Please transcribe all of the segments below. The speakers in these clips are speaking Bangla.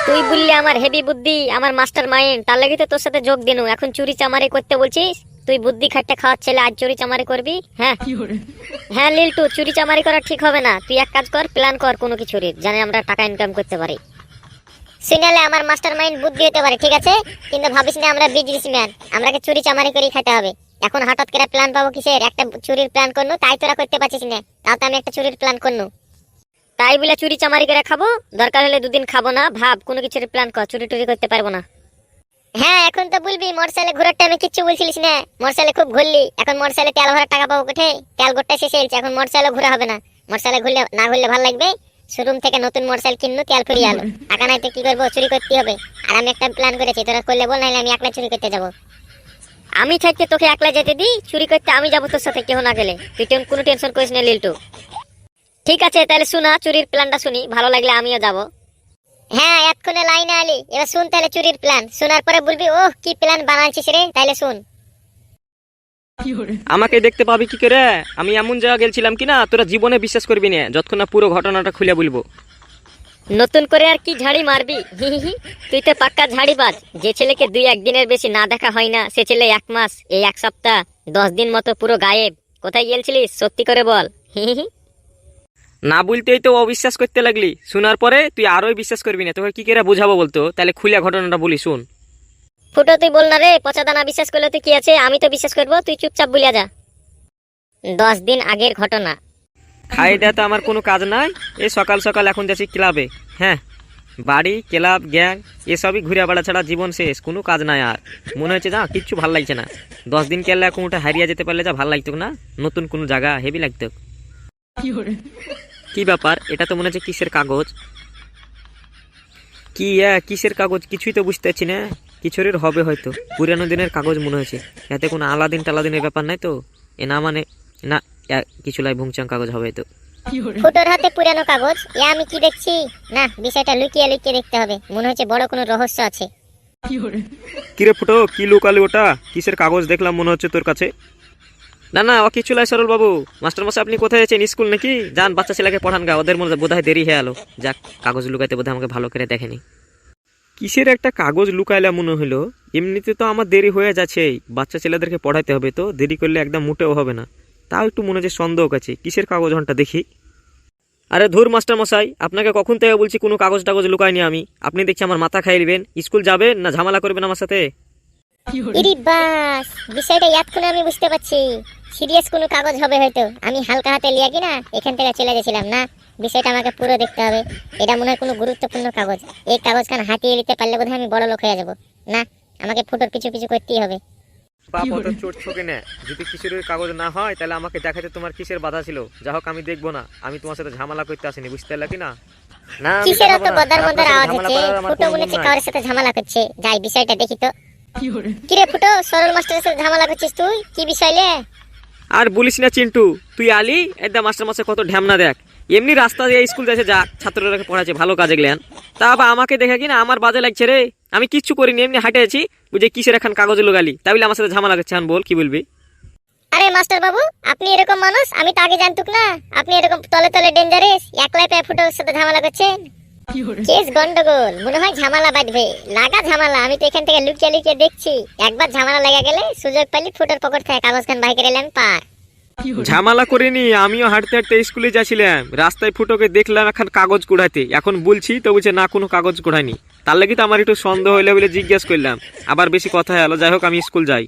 তুই বললি আমার হেভি বুদ্ধি, আমার মাস্টার মাইন্ড, তার লাগি তো তোর সাথে যোগ দিনু। এখন চুরি চামারি করতে বলছিস? তুই বুদ্ধি খাটতে খাওয়ার ছেলে, আজ চুরি চামারি করবি? হ্যাঁ হ্যাঁ লিল্টু, চুরি চামারি করা ঠিক হবে না। তুই এক কাজ কর, প্ল্যান কর কোনো কিছুর, জানে আমরা টাকা ইনকাম করতে পারি। সিনালে আমার মাস্টার মাইন্ড বুদ্ধি হতে পারে, ঠিক আছে, কিন্তু ভাবিস না আমরা বিজনেসম্যান, আমরাকে চুরি চামারি করে খেতে হবে। এখন হঠাৎ করে প্ল্যান পাবো কিসের? একটা চুরির প্ল্যান করনু, তাই তোরা করতে পারছিস না, তাও তো আমি একটা চুরির প্ল্যান করনু। তাই বলে চুরি চামারি করে খাবো? দরকার হলে দুদিন খাবো না, ভাব কোনো কিছুর প্ল্যান কর, চুরি টুরি করতে পারবো না। হ্যাঁ এখন তো বলবি মোটরসাইকেলে ঘোরার টাইমে কিচ্ছু বলছিলিস না, মোটরসাইকেলে খুব ঘুরলি, এখন মোটরসাইকেলে তেল ভরার টাকা পাবো কোথায়? তেল গোটা শেষ হয়েছে, এখন মোটরসাইকেলে ঘোরা হবে না। মোটরসাইকেলে ঘুরলে না ঘুরলে ভালো লাগবে? শোরুম থেকে নতুন মোটরসাইকেল কিননু, তেল ফুরিয়ে আলো, টাকা নাই তো কি করবো? চুরি করতে হবে। আর আমি একটা প্ল্যান করেছি, তোরা করলে বল, নাহলে আমি একলা চুরি করতে যাবো। আমি থাকতে তোকে একলা যেতে দিই? চুরি করতে আমি যাবো তোর সাথে, কেউ না গেলে। তুই কোনো টেনশন করিস না লিল্টু। ঠিক আছে তাহলে শোনা, চুরির প্ল্যানটা শুনি, ভালো লাগলে আমিও যাব। হ্যাঁ এক্ষুনি লাইনে আলি, এবার শুন তাহলে চুরির প্ল্যান। শোনার পরে বলবি ওহ কি প্ল্যান বানাচ্ছিস রে, তাইলে শুন। আমাকে দেখতে পাবি কি করে? আমি এমন জায়গা গেছিলাম কিনা তোরা জীবনে বিশ্বাস করবি না, যতক্ষণ না পুরো ঘটনাটা খুলে বলবো। নতুন করে আর কি ঝাড়ি মারবি? হি হি হি, তুই তো পাক্কা ঝাড়িবাজ। যে ছেলেকে 2-1 দিনের বেশি না দেখা হয় না, সে ছেলে 1 মাস, এই 1 সপ্তাহ 10 দিন মতো পুরো গায়েব। কোথায় গেছিলিস সত্যি করে বল? হি হি হি। না বলতেই তো অবিশ্বাস করতে লাগলি, শোনার পরে তুই আরোই বিশ্বাস করবি না। তোকে কি করে বুঝাবো বলতো? তাহলে খুলে ঘটনাটা বলি শুন। ফুটো তুই বল না রে, পচা দানা বিশ্বাস করলে তুই কি আছে, আমি তো বিশ্বাস করবো, তুই চুপচাপ বলিয়া যা। 10 দিন আগের ঘটনা। খাই দেয় তো আমার কোনো কাজ নাই, এই সকাল সকাল এখন যাচ্ছি ক্লাবে। হ্যাঁ, বাড়ি ক্লাব গ্যাং এসবই ঘুরে বেড়া ছাড়া জীবন শেষ, কোনো কাজ নাই আর। মনে হচ্ছে যা কিচ্ছু ভাল লাগছে না। 10 দিন কেলা কোনোটা হারিয়ে যেতে পারলে যা ভাল লাগতো না, নতুন কোনো জায়গা হেভি লাগতো। কি ব্যাপার, এটা তো মনে হচ্ছে কিসের কাগজ? কি কিসের কাগজ কিছুই তো বুঝতে পারছি না। কিছুরের হবে হয়তো, পুরানো দিনের কাগজ মনে হয়েছে। এতে কোনো আলাদিন টালাদিনের ব্যাপার নাই তো? এ না মানে না, কিছু লাই ভুংচাং কাগজ হবে তো। ফুটোর হাতে পুরানো কাগজ, এ আমি কি দেখছি? না, বিষয়টা লুকিয়ে লুকিয়ে দেখতে হবে, মনে হচ্ছে বড় কোনো রহস্য আছে। কিরে ফুটো, কি লুকালি ওটা? কিসের কাগজ দেখলাম মনে হচ্ছে তোর কাছে? না না, ও কিছু লাই সরল বাবু। মাস্টার মশাই আপনি কোথায় আছেন? স্কুল নাকি? যান বাচ্চা ছেলেকে পড়ান গা, ওদের মধ্যে বোধহয় দেরি হয়ে এলো। যাক, কাগজ লুকাইতে বোধহয় আমাকে ভালো করে দেখেনি। কিসের একটা কাগজ লুকাইলা মনে হলো? এমনিতে তো আমার দেরি হয়ে যাচ্ছে, বাচ্চা ছেলেদেরকে পড়াইতে হবে, তো দেরি করলে একদম মোটেও হবে না। তাও একটু মনে হচ্ছে সন্দেহ আছে, কিসের কাগজ ঘন্টা দেখি। আরে ধুর মাস্টার মশাই, আপনাকে কখন থেকে বলছি কোনো কাগজ টাগজ লুকাইনি আমি। আপনি দেখছি আমার মাথা খাইয়ে দিবেন। স্কুল যাবেন না ঝামেলা করবেন আমার সাথে? ইরি বাস, বিষয়টা এতক্ষণে আমি বুঝতে পারছি। সিরিয়াস কোনো কাগজ হবে হয়তো, আমি হালকা হাতে লিয়া কিনা এখান থেকে চলে গেছিলাম না। বিষয়টা আমাকে পুরো দেখতে হবে, এটা মনে হয় কোনো গুরুত্বপূর্ণ কাগজ। এই কাগজখান হাতিয়ে নিতে পারলে বোধহয় আমি বড় লোক হয়ে যাব। না, আমাকে ফুটোর পিছু পিছু করতেই হবে। বাপ অত চোট ছোকে না, যদি কিসের কাগজ না হয় তাহলে আমাকে দেখাতে তোমার কিসের বাধা ছিল? যা হোক আমি দেখবো না, আমি তোমার সাথে ঝামেলা করতে আসিনি, বুঝতে পারলে কি না? না আমি কিসের দেখাবো এত না, বদার আর মদার আপনার সাথে আওয়াজ ঝামেলা হচ্ছে? করার আমার ফুটো কোনো মনে মন হচ্ছে নাই। কারোর সাথে ঝামেলা করছে, যাই বিষয়টা দেখি তো। কিরে ফুটো, সরল মাস্টারের সাথে ঝামেলা করছিস তুই? কি বিষয় লে? আর বলিস না চিন্টু, তুই আলি একদম মাস্টার মাসে কত ঢ্যামনা দেখ। এমনি রাস্তা দিয়ে স্কুল যাচ্ছে, যা ছাত্ররা পড়াচ্ছে ভালো কাজে গেলেন, তা আবার আমাকে দেখে কিনা আমার বাজে লাগছে রে। আমি কিচ্ছু করিনি, এমনি হাঁটে আছি, বুঝে কিসের এখন কাগজ লোগালি, তাই বলে আমার সাথে ঝামেলা করছে। বল কি বলবি? আরে মাস্টার বাবু, আপনি এরকম মানুষ আমি তো আগে জানতুক না। আপনি এরকম তলে তলে ডেঞ্জারাস, একলাই পেয়ে ফুটোর সাথে ঝামেলা করছেন। কেস গন্ডগোল, মনে হয় ঝামেলা বাঁধবে। লাগা ঝামেলা, আমি তো এখান থেকে লুকিয়ে লুকিয়ে দেখছি। একবার ঝামেলা লেগে গেলে সুযোগ পাইলে ফুটোর পকেট থেকে কাগজখান বাই করে এলাম পার। ঝামেলা করিনি, আমিও হাঁটতে হাঁটতে স্কুলে যাচ্ছিলাম, রাস্তায় ফুটোকে দেখলাম এখন কাগজ কুড়াইতে। এখন বলছি তো বলছে না কোনো কাগজ কুড়াইনি। তার লাগি তো আমার একটু সন্দেহ হইলে বলে জিজ্ঞেস করলাম, আবার বেশি কথা এলো। যাই হোক আমি স্কুল যাই।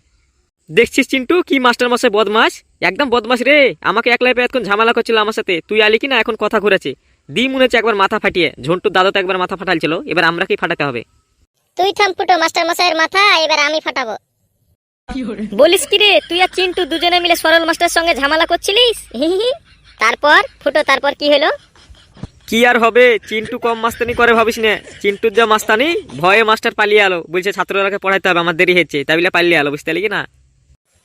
দেখছিস চিন্টু কি মাস্টার মশাই বদমাস, একদম বদমাস রে। আমাকে একলাই পেয়ে এখন ঝামেলা করছিল আমার সাথে, তুই আলি কিনা এখন কথা ঘুরেছে। দি মনে হচ্ছে একবার মাথা ফাটিয়ে, ঝন্টুর দাদা তো একবার মাথা ফাটাইছিল, এবার আমরা কি ফাটাতে হবে? তুই থাম ফুটো, মাস্টার মশাইয়ের মাথা এবার আমি ফাটাবো। বলিস কি রে, তুই আর চিন্টু দুজনে মিলে সরল মাস্টার সঙ্গে ঝামেলা করছিলিস? হি হি হি। তারপর ফুটো, তারপর কি হলো? কি আর হবে, চিন্টু কম মাস্তানি করে ভাবিস না। চিন্টুর যা মাস্তানি, ভয়ে মাস্টার পালিয়ে আলো, বলছে ছাত্ররাকে পড়াইতে হবে, আমার দেরি হচ্ছে, তাই বলে পালিয়ে আলো, বুঝতে পারলি কি না?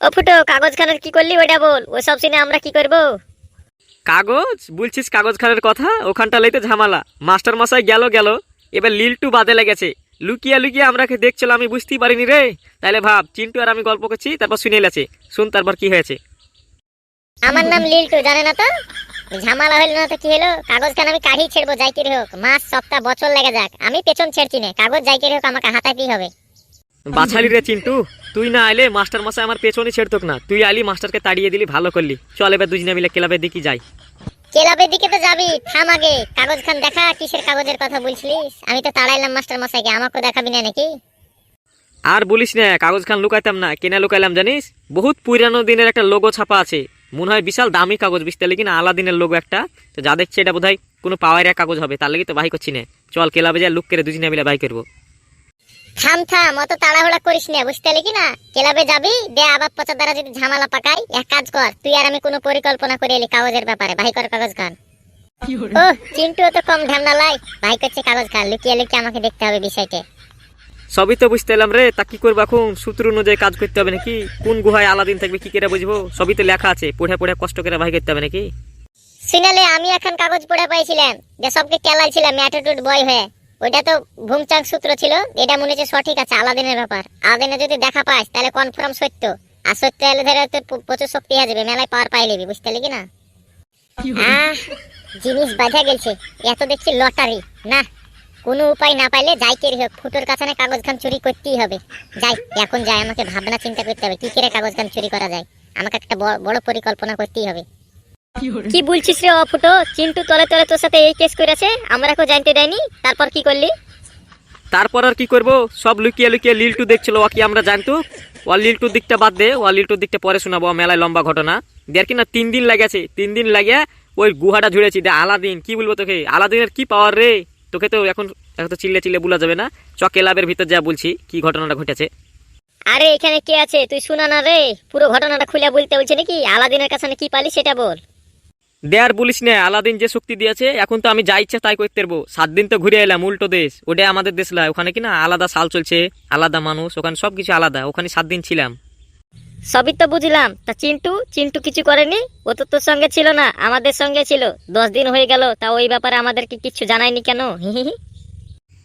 ও ফুটো, কাগজ খানের কি করলি ওইটা বল, ওসব সিনে আমরা কি করব? কাগজ বলছিস? কাগজ খানের কথা, ওখানটা লইতে ঝামেলা। মাস্টার মশাই গেল গেল, এবার লিল্টু বাদে লেগেছে। লুকিয়ে লুকিয়ে আমরাকে দেখছিল, আমি বুঝতেই পারিনি রে। তাইলে ভাব, চিন্টু আর আমি গল্প করছি, তারপর শুনে এলেছে। শুন তারপর কি হয়েছে। আমার নাম লিল্টু, জানে না তো? ঝামেলা হইল না তো কি হলো, কাগজ খান আমি কাঢ়ি ছেড়বো যাই কি হোক, মাস সপ্তাহ বছর লেগে যাক, আমি পেছন ছেড়ছি না, কাগজ যাই কি হোক আমাকে হাতাতেই হবে। বাছালি রে চিন্টু, তুই না আইলে মাস্টার মশাই আমার পেছনে ছেড়তোক না, তুই আলি মাস্টারকে তাড়িয়ে দিলি, ভালো করলি। চল এবার দুজনে মিলে ক্লাবের দিকে যাই। ক্লাবের দিকে তো যাবি, থাম আগে কাগজ খান দেখা, কিসের কাগজের কথা বলছিলিস? আমি তো তাড়াইলাম মাস্টার মশাইকে, আমাকে দেখাবি না নাকি? আর বলিস না, কাগজ খান লুকাইতাম না, কেনা লুকাইলাম জানিস? বহুত পুরানো দিনের একটা লোগো ছাপা আছে, মনে হয় বিশাল দামি কাগজ, বুঝতে পারলি কিনা, আলাদিনের লোগো একটা। তো যা দেখছি এটা বোধহয় কোনো পাওয়ারের কাগজ হবে, তার লাগি তো বাই করছি না। চল ক্লাবে যাই, লুক করে দুজনে মিলে বাই করবো। থাম অত তাড়াহুড়া করিস না, বুঝতে পারলি কিনা? ক্লাবে যাবি দে, আবার পচা দ্বারা যদি ঝামেলা পাকাই, এক কাজ কর, তুই আর আমি কোনো পরিকল্পনা করে এলি কাগজের ব্যাপারে, ভাই কর কাগজ খান। ও চিন্টু তো কম ঢামনা লাই, ভাই করছে কাগজ খান, লুকিয়ে লুকিয়ে আমাকে দেখতে হবে বিষয়টা। সবই তো বুঝতে এলাম রে, তা কি করবো এখন? সূত্র অনুযায়ী কাজ করতে হবে নাকি? কোন গুহায় আলাদিন থাকবে কি করে বুঝবো? সবই তো লেখা আছে, পড়ে পড়ে কষ্ট করে ভাই করতে হবে নাকি? সিনালে আমি এখন কাগজ পড়ে পাইছিলাম যে সবকে কেলাইছিলাম অ্যাটিটিউড বয় হয়ে, ওইটা তো ভুমচাং সূত্র ছিল, এটা মনে হচ্ছে সঠিক আছে আলাদিনের ব্যাপার। আলাদিনে যদি দেখা পাস তাহলে কনফার্ম সত্য, আর সত্য হলে ধরে তোর প্রচুর শক্তি হয়ে যাবে, মেলায় পাওয়ার পাই লিবি, বুঝতে পারলি কিনা? জিনিস বাঁধা গেছে, এত দেখছি লটারি না, কোনো উপায় না পাইলে যাই কে হোক ফুটোর কাছে না কাগজ খান চুরি করতেই হবে। যাই এখন যাই, আমাকে ভাবনা চিন্তা করতে হবে কি করে কাগজ খান চুরি করা যায়, আমাকে একটা বড় পরিকল্পনা করতেই হবে। কি বলছিস রে ফুটো? চিন্টু তলে তলে তোর সাথে এই কেস করেছে, আমরা কেউ জানতে দেয়নি, তারপর কি করলি? তারপর আর কি করবো, সব লুকিয়ে লুকিয়ে লিল্টু দেখছিল, ও কি আমরা জানতো? ও লিল্টুর দিকটা বাদ দে, ও লিল্টুর দিকটা পরে শোনাবো, মেলায় লম্বা ঘটনা। দেখ কিনা 3 দিন লাগেছে, 3 দিন লাগে ওই গুহাটা ঝুড়েছি। দে আলাদিন, কি বলবো তোকে, আলাদিনের কি পাওয়ার রে, তোকে তো এখন তো চিল্লে চিল্লে বলা যাবে না। চ ক্লাবের ভিতর যা বলছি কি ঘটনাটা ঘটেছে। আরে এখানে কে আছে তুই শোনা না রে, পুরো ঘটনাটা খুলে বলতে বলছে নাকি? আলাদিনের কাছে কি পালি সেটা বল। দে আর বলিস না, আলাদিন যে শক্তি দিয়েছে, এখন তো আমি যা ইচ্ছা তাই করতে পারবো। 7 দিন তো ঘুরে এলাম উল্টো দেশ, ওটা আমাদের দেশ নয়, ওখানে কিনা আলাদা সাল চলছে, আলাদা মানুষ, ওখানে সবকিছু আলাদা, ওখানে 7 দিন ছিলাম। সবই তো বুঝলাম, তা চিন্টু কিছু করেনি? ও তো তোর সঙ্গে ছিল না, আমাদের সঙ্গে ছিল, 10 দিন হয়ে গেল, তা ওই ব্যাপারে আমাদেরকে কিছু জানায়নি কেন?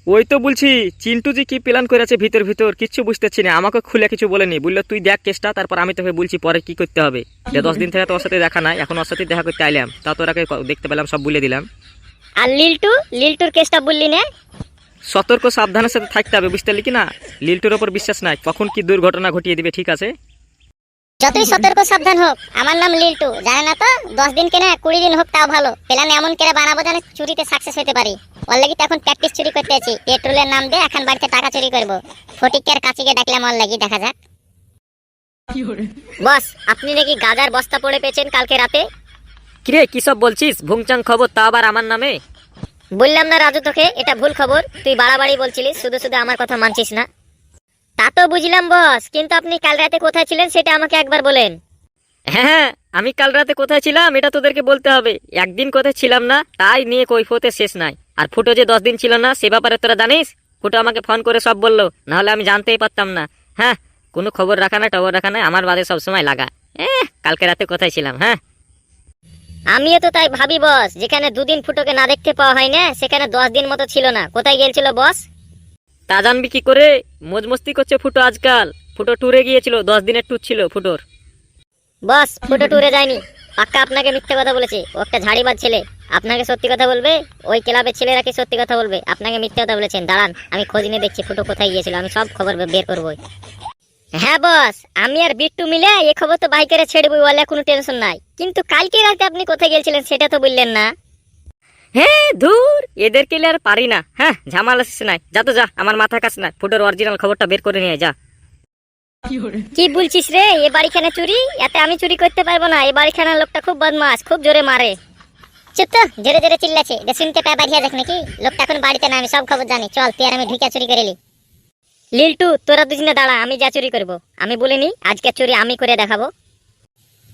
ওই তো বলছি, চিন্টু যে কি প্ল্যান করেছে ভিতর ভিতর কিচ্ছু বুঝতেছি না, আমাকে খুলে কিছু বলেনি, বললো তুই দেখ কেসটা, তারপর আমি তোকে বলছি পরে কি করতে হবে। যে 10 দিন থেকে তোর সাথে দেখা নাই, এখন ওর সাথে দেখা করতে আইলাম, তা তোরাকে দেখতে পেলাম, সব বলে দিলাম। আর লিল্টুর কেসটা বললি না? সতর্ক সাবধানের সাথে থাকতে হবে, বুঝতে পারলি কি না? লিল্টুর ওপর বিশ্বাস নাই, কখন কি দুর্ঘটনা ঘটিয়ে দিবে, ঠিক আছে? যতই সতর্ক সাবধান হোক, আমার নাম লিল্টু, জানে না তো? 10 দিন কেনা 20 দিন হোক তাও ভালো, প্ল্যান এমন করে বানাবো যেন চুরিতে সাকসেস হতে পারি। ওর লাগি তো এখন প্র্যাকটিস চুরি করতে আছি, পেট্রোলের নাম দিয়ে এখন বাড়িতে টাকা চুরি করবো। ফটিকের কাছে ডাকলাম ওর লাগি, দেখা যাক। বস, আপনি নাকি গাজার বস্তা পড়ে পেয়েছেন কালকে রাতে? কিরে কি সব বলছিস? ভুংচাং খবর, তা আবার আমার নামে? বললাম না রাজু তোকে, এটা ভুল খবর, তুই বাড়াবাড়ি বলছিলিস, শুধু শুধু আমার কথা মানছিস না। তা তো বুঝলাম বস, কিন্তু আপনি কাল রাতে কোথায় ছিলেন সেটা আমাকে একবার বলেন। হ্যাঁ, আমি কাল রাতে কোথায় ছিলাম এটা তোদেরকে বলতে হবে। একদিন কোথায় ছিলাম না তাই নিয়ে কৈফিয়তের শেষ নাই। আর ফুটো যে 10 দিন ছিল না সে ব্যাপারে তোরা জানিস? ফুটো আমাকে ফোন করে সব বললো, না হলে আমি জানতেই পারতাম না। হ্যাঁ, কোনো খবর রাখা না টবর রাখা না, আমার বাদে সবসময় লাগা। কালকে রাতে কোথায় ছিলাম? হ্যাঁ, আমিও তো তাই ভাবি বস, যেখানে 2 দিন ফুটোকে না দেখতে পাওয়া হয় না, সেখানে 10 দিন মতো ছিল না। কোথায় গিয়েছিল বস? তা জানবি কি করে? মজ মস্তি করছে ফুটো আজকাল। ফুটো ট্যুরে গিয়েছিল, 10 দিনের ট্যুর ছিল ফুটোর। বস, ফুটো ট্যুরে যায়নি, পাক্কা আপনাকে মিথ্যে কথা বলেছে। ও একটা ঝাড়িবাজ ছেলে, আপনাকে সত্যি কথা বলবে? ওই ক্লাবের ছেলেরা কি সত্যি কথা বলবে? আপনাকে মিথ্যে কথা বলেছেন। দাঁড়ান, আমি খোঁজ নিয়ে দেখছি ফুটো কোথায় গিয়েছিল, আমি সব খবর বের করবো। হ্যাঁ বস, আমি আর বিট্টু মিলে এই খবর তো বাই করে ছেড়ে বই, ওয়ালে কোনো টেনশন নাই। কিন্তু কালকে রাতে আপনি কোথায় গিয়েছিলেন সেটা তো বললেন না। হ্যাঁ ধুর, এদেরকে আর পারি না। হ্যাঁ, ঝামেলা শেষ নাই, যা তো যা, আমার মাথার কাছে না, ফুটোর অরিজিনাল খবরটা বের করে নিয়ে যা। কি বলছিস রে? এ বাড়িখানে চুরি? এতে আমি চুরি করতে পারবো না, এ বাড়িখানার লোকটা খুব বদমাস, খুব জোরে মারে। চুপ তো, জোরে জোরে চিল্লাছে, শুনতে পায় বাড়িয়া দেখ নাকি? লোকটা এখন বাড়িতে না, আমি সব খবর জানি। চল তুই আর আমি ঢুকে চুরি করে নি। লিল্টু, তোরা দুজনে দাঁড়া, আমি যা চুরি করবো। আমি বলিনি আজকে চুরি আমি করে দেখাবো।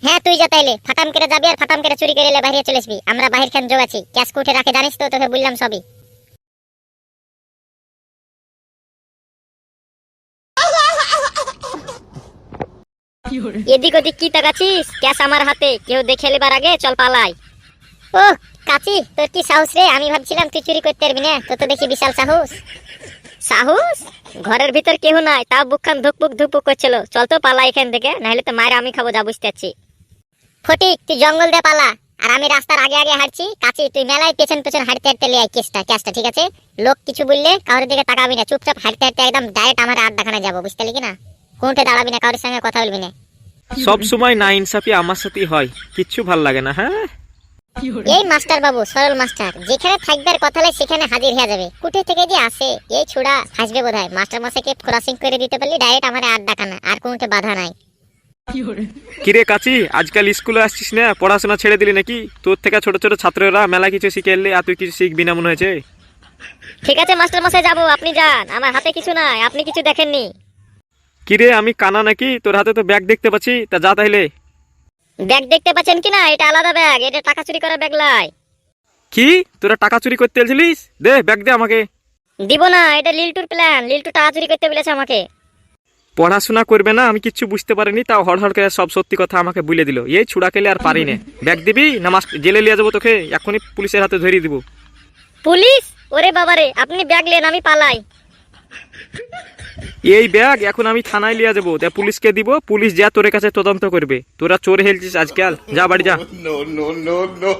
হ্যাঁ তুই যা, তাইলে ফাটাম করে যাবি আর ফাটাম করে চুরি করে এলে বাইরে চলে আসবি। আমরা বাহির খান জোগাছি, ক্যাশ কুটে রাখে জানিস তো, তোকে বললাম সবই। এদিক ওদিক কি তাকাচ্ছিস? ক্যাশ আমার হাতে, কেউ দেখে নেবার আগে চল পালাই। ও কাচি, তোর কি সাহস রে? আমি ভাবছিলাম তুই চুরি করতে পারবি না, তো দেখি বিশাল সাহস। সাহস? ঘরের ভিতর কেউ নাই, তাও বুকখান ধুকপুক ধুকপুক করছিল। চল তো পালা এখান থেকে, নাহলে তো মায়ের আমি খাবো, যা বুঝতে পারছি। ফটিক, তুই জঙ্গল দিয়ে পালা, আর আমি রাস্তার আগে আগে হাঁটছি, কাছে তুই মেলায় পেছন পেছন হাঁটতে হাঁটতে লিয়ে আয় কেসটা, ঠিক আছে? লোক কিছু বললে কারোর দিকে তাকাবি না, চুপচাপ হাঁটতে হাঁটতে একদম ডাইরেক্ট আমার আড্ডাখানে যাবো, বুঝতে পারলি কি না? কোনটা দাঁড়াবি না, কারোর সঙ্গে কথা বলবি না। সব সময় না ইনসাফি আমার সাথেই হয়, কিচ্ছু ভাল লাগে না। হ্যাঁ, এই মাস্টার বাবু, সরল মাস্টার, যেখানে থাকবার কথা লাই সেখানে হাজির হয়ে যাবে। কুটে থেকে যে আসে এই ছুড়া ফাঁসবে বোধহয়। মাস্টার মশাইকে ক্রসিং করে দিতে পারলি ডাইরেক্ট আমার আড্ডাখানা, আর কোনটা বাধা নাই। কিরে কাচি, আজকাল স্কুলে আসছিস না, পড়াশোনা ছেড়ে দিলি নাকি? তোর থেকে ছোট ছোট ছাত্ররা মেলা কিছু শিখে এলি, আর তুই কিছু শিখবি না মনে হয়েছে। ঠিক আছে মাস্টার মশাই, যাবো, আপনি যান, আমার হাতে কিছু নাই, আপনি কিছু দেখেননি। কিরে আমি কানা নাকি? তোর হাতে তো ব্যাগ দেখতে পাচ্ছি, তা যা তাইলে। ব্যাগ দেখতে পাচ্ছেন কিনা, এটা আলাদা ব্যাগ, এটা টাকা চুরি করা ব্যাগ লাই। কি, তোরা টাকা চুরি করতে এলছিলিস? দে ব্যাগ দে আমাকে। দিব না, এটা লিলটুর প্ল্যান, লিলটু টাকা চুরি করতে বলেছে আমাকে। পড়াশোনা করবে না, আমি কিচ্ছু বুঝতে পারিনি, তাও হড়হড় করে সব সত্যি কথা আমাকে বলে দিল। এই ছুড়া খেলে আর পারি না। ব্যাগ দিবি না জেলে লিয়ে যাবো তোকে, এখনই পুলিশের হাতে ধরিয়ে দিব। পুলিশ? ওরে বাবারে, আপনি ব্যাগ নেন, আমি পালাই। এই ব্যাগ এখন আমি থানায় লিয়ে যাবো, তা পুলিশকে দিব, পুলিশ যা তোর কাছে তদন্ত করবে। তোরা চোর হেলছিস আজকাল, যা বাড়ি যা। No, no, no, no.